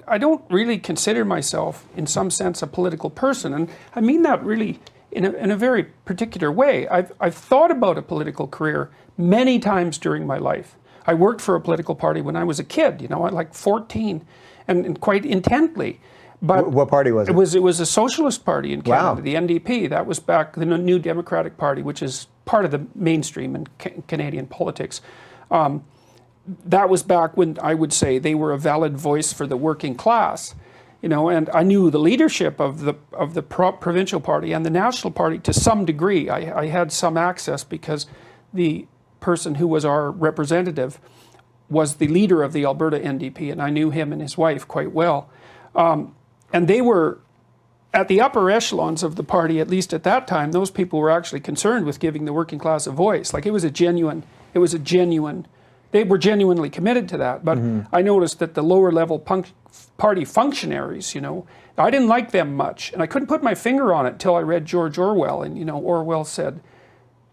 I don't really consider myself, in some sense, a political person, and I mean that really in a very particular way. I've thought about a political career many times during my life. I worked for a political party when I was a kid, you know, at like 14, and quite intently. But what party was it? It was a Socialist party in Canada, Wow. the NDP. That was back the New Democratic Party, which is part of the mainstream in Canadian politics. That was back when I would say they were a valid voice for the working class, you know. And I knew the leadership of the provincial party and the national party to some degree. I had some access because the person who was our representative was the leader of the Alberta NDP, and I knew him and his wife quite well. And they were at the upper echelons of the party, at least at that time. Those people were actually concerned with giving the working class a voice. Like it was a genuine, they were genuinely committed to that. But I noticed that the lower level party functionaries, you know, I didn't like them much. And I couldn't put my finger on it until I read George Orwell. And, you know, Orwell said,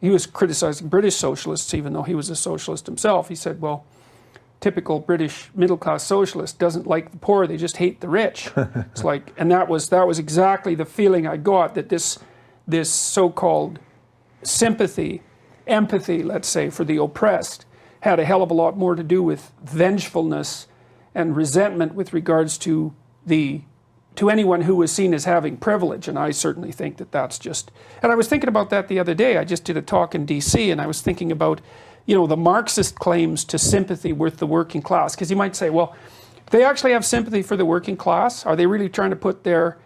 he was criticizing British socialists, even though he was a socialist himself. He said, well, typical British middle-class socialist doesn't like the poor, they just hate the rich. It's like, and that was exactly the feeling I got, that this so-called sympathy, empathy, let's say, for the oppressed had a hell of a lot more to do with vengefulness and resentment with regards to anyone who was seen as having privilege. And I certainly think that that's just, and I was thinking about that the other day. I just did a talk in DC, and I was thinking about, you know, the Marxist claims to sympathy with the working class. Because you might say, well, do they actually have sympathy for the working class? Are they really trying to put their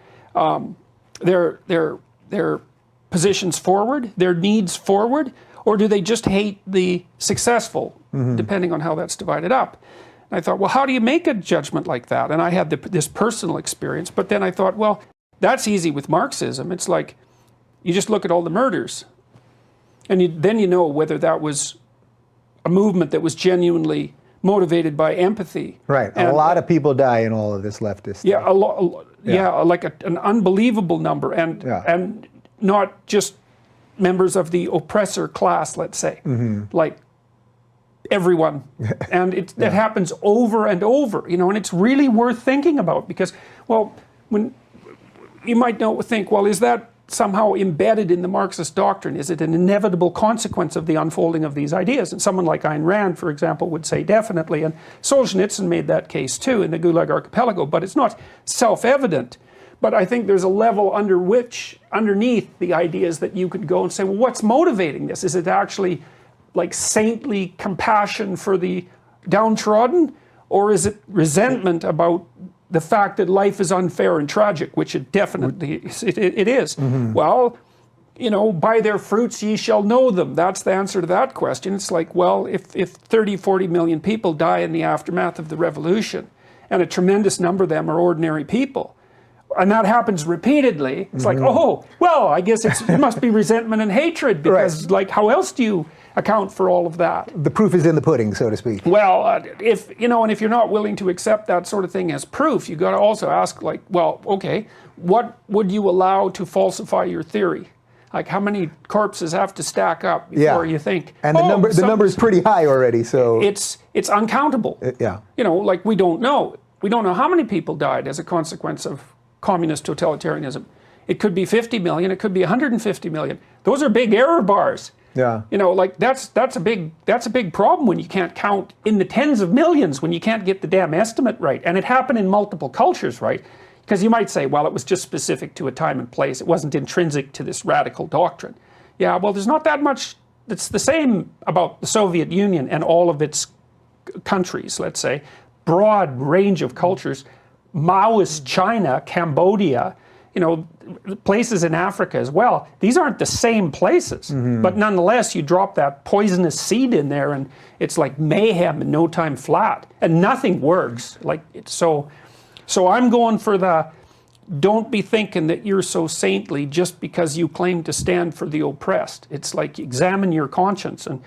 positions forward, their needs forward? Or do they just hate the successful, depending on how that's divided up? And I thought, well, how do you make a judgment like that? And I had this personal experience, but then I thought, well, that's easy with Marxism. It's like, you just look at all the murders, and then you know whether that was a movement that was genuinely motivated by empathy. Right, and a lot of people die in all of this leftist stuff. Yeah, like an unbelievable number, and not just members of the oppressor class, let's say, like everyone. And it happens over and over, you know, and it's really worth thinking about, because, well, when you might think, well, is that somehow embedded in the Marxist doctrine? Is it an inevitable consequence of the unfolding of these ideas? And someone like Ayn Rand, for example, would say definitely, and Solzhenitsyn made that case too in the Gulag Archipelago, but it's not self-evident. But I think there's a level underneath the ideas that you could go and say, well, what's motivating this? Is it actually like saintly compassion for the downtrodden? Or is it resentment about the fact that life is unfair and tragic, which it definitely it is? Well, you know, by their fruits ye shall know them. That's the answer to that question. It's like, well, if 30, 40 million people die in the aftermath of the revolution, and a tremendous number of them are ordinary people, and that happens repeatedly, it's like, oh, well, I guess it must be resentment and hatred, because like, how else do you account for all of that? The proof is in the pudding, so to speak. Well, if you're not willing to accept that sort of thing as proof, you got to also ask, like, well, okay, what would you allow to falsify your theory? Like, how many corpses have to stack up before you think? And the number is pretty high already, so it's uncountable. You know, like, we don't know how many people died as a consequence of communist totalitarianism. It could be 50 million, it could be 150 million. Those are big error bars. Yeah. You know, like that's a big problem when you can't count in the tens of millions, when you can't get the damn estimate right. And it happened in multiple cultures, right? Because you might say, well, it was just specific to a time and place. It wasn't intrinsic to this radical doctrine. Yeah, well, there's not that much that's the same about the Soviet Union and all of its countries, let's say. Broad range of cultures. Maoist China, Cambodia, you know, places in Africa as well. These aren't the same places, but nonetheless, you drop that poisonous seed in there, and it's like mayhem in no time flat, and nothing works. Like, it's so I'm going for the, don't be thinking that you're so saintly just because you claim to stand for the oppressed. It's like, examine your conscience, and